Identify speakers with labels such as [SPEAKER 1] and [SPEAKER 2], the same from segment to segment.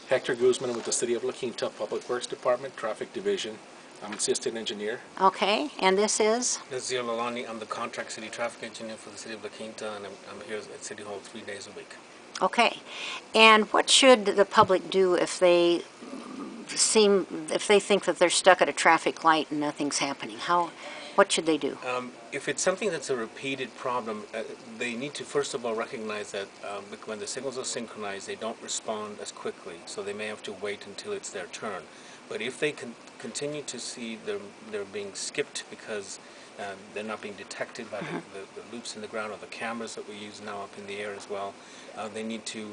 [SPEAKER 1] Hector Guzman with the City of La Quinta Public Works Department, Traffic Division. I'm Assistant Engineer.
[SPEAKER 2] Okay, and this is?
[SPEAKER 3] Nazir Lalani. I'm the Contract City Traffic Engineer for the City of La Quinta, and I'm here at City Hall 3 days a week.
[SPEAKER 2] Okay, and what should the public do if they think that they're stuck at a traffic light and nothing's happening? What should they do?
[SPEAKER 3] If it's something that's a repeated problem, they need to first of all recognize that when the signals are synchronized, they don't respond as quickly, so they may have to wait until it's their turn. But if they continue to see they're being skipped because they're not being detected by the loops in the ground or the cameras that we use now up in the air as well, they need to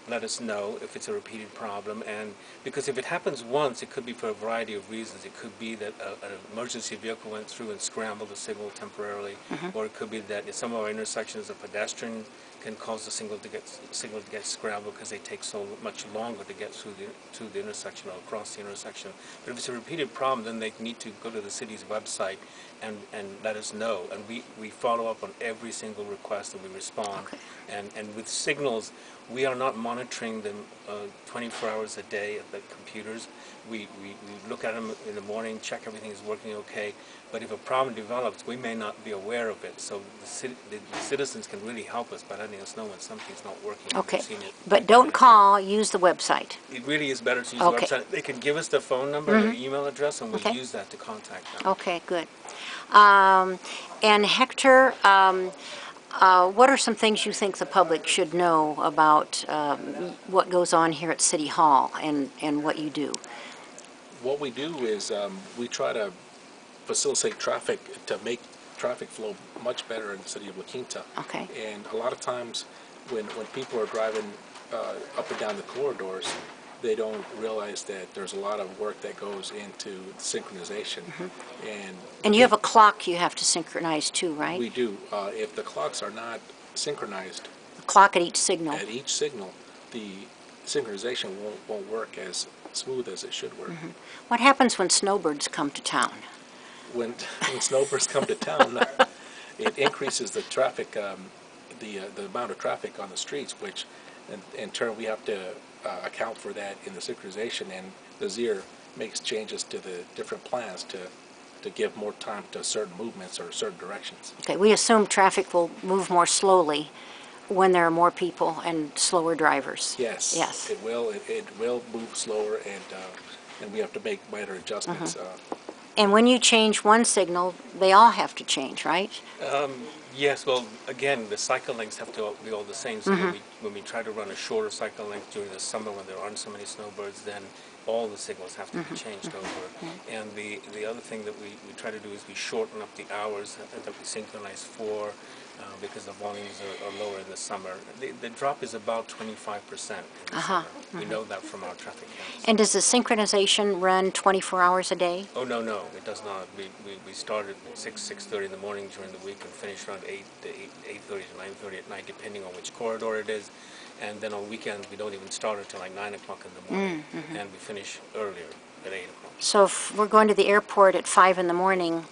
[SPEAKER 3] let us know if it's a repeated problem. And because if it happens once, it could be for a variety of reasons. It could be that an emergency vehicle went through and scrambled the signal temporarily, or it could be that in some of our intersections a pedestrian can cause the signal to get scrambled because they take so much longer to get through the intersection or across the intersection. But if it's a repeated problem, then they need to go to the city's website and let us know. And we follow up on every single request and we respond.
[SPEAKER 2] Okay.
[SPEAKER 3] And with signals, we are not monitoring them 24 hours a day at the computers. We look at them in the morning, check everything is working okay. But if a problem develops, we may not be aware of it. So the citizens can really help us by letting us know when something's not working.
[SPEAKER 2] Okay, but don't call, use the website.
[SPEAKER 3] It really is better to use the website. They can give us their phone number, their email address, and we'll use that to contact them.
[SPEAKER 2] Okay, good. And Hector, what are some things you think the public should know about what goes on here at City Hall and what you do?
[SPEAKER 1] What we do is we try to facilitate traffic to make traffic flow much better in the City of La Quinta.
[SPEAKER 2] Okay.
[SPEAKER 1] And a lot of times when people are driving up and down the corridors, they don't realize that there's a lot of work that goes into synchronization. And
[SPEAKER 2] you have a clock you have to synchronize too, right?
[SPEAKER 1] We do. If the clocks are not synchronized,
[SPEAKER 2] a clock at each signal.
[SPEAKER 1] At each signal, the synchronization won't work as smooth as it should work.
[SPEAKER 2] What happens when snowbirds come to town?
[SPEAKER 1] When snowbirds come to town, it increases the traffic, the amount of traffic on the streets, which in turn we have to account for that in the synchronization, and the ZIR makes changes to the different plans to give more time to certain movements or certain directions. Okay,
[SPEAKER 2] we assume traffic will move more slowly when there are more people and slower drivers.
[SPEAKER 1] Yes. Yes. It will. It will move slower, and we have to make minor adjustments.
[SPEAKER 2] And when you change one signal, they all have to change, right?
[SPEAKER 3] Yes, well, again, the cycle lengths have to be all the same. So when we try to run a shorter cycle length during the summer when there aren't so many snowbirds, then all the signals have to be changed over. And the other thing that we try to do is we shorten up the hours that we synchronize for because the volumes are lower in the summer. The drop is about 25% in the summer. We know that from our traffic counts.
[SPEAKER 2] And does the synchronization run 24 hours a day?
[SPEAKER 3] Oh, no, it does not. We start at 6:30 in the morning during the week and finish around 8:30 to 9:30 at night, depending on which corridor it is. And then on weekends, we don't even start until like 9 o'clock in the morning, and we finish earlier at 8 o'clock.
[SPEAKER 2] So if we're going to the airport at 5 in the morning,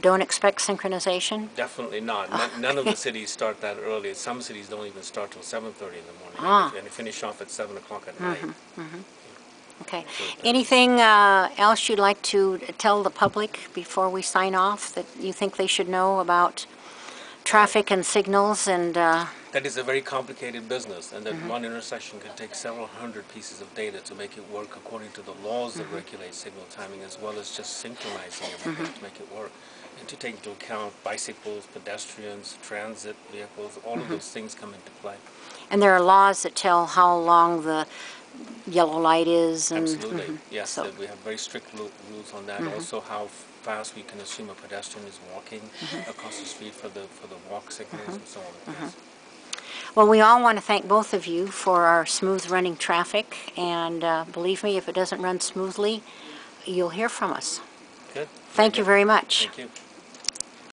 [SPEAKER 2] don't expect synchronization?
[SPEAKER 3] Definitely not. None of the cities start that early. Some cities don't even start till 7:30 in the morning, and they finish off at 7 o'clock at night.
[SPEAKER 2] Okay. Anything else you'd like to tell the public before we sign off that you think they should know about traffic and signals and...
[SPEAKER 3] That is a very complicated business, and that one intersection can take several hundred pieces of data to make it work according to the laws that regulate signal timing, as well as just synchronizing everything to make it work. And to take into account bicycles, pedestrians, transit vehicles, all of those things come into play.
[SPEAKER 2] And there are laws that tell how long the yellow light is? And,
[SPEAKER 3] absolutely, yes. So we have very strict rules on that. Also how fast we can assume a pedestrian is walking across the street for the walk signals and so on. Yes.
[SPEAKER 2] Well, we all want to thank both of you for our smooth running traffic, and believe me, if it doesn't run smoothly, you'll hear from us.
[SPEAKER 3] Good.
[SPEAKER 2] Thank you very much.
[SPEAKER 3] Thank you.